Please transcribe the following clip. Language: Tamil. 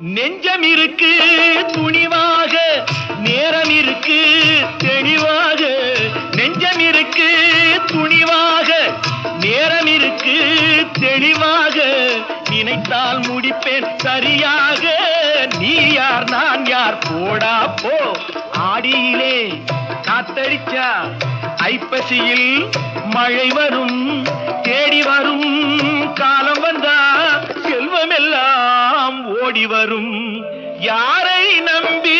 நெஞ்சம் இருக்கு துணிவாக, நேரம் இருக்கு தெளிவாக. நெஞ்சம் இருக்கு துணிவாக, நேரம் இருக்கு தெளிவாக. நினைத்தால் முடிப்பேன் சரியாக. நீ யார் நான் யார் போடா போ. ஆடியிலே காத்தடிச்சா ஐப்பசியில் மழை வரும், தேடி வரும். காலம் வந்தா செல்வமெல்லாம் ஓடி வரும். யாரை நம்பி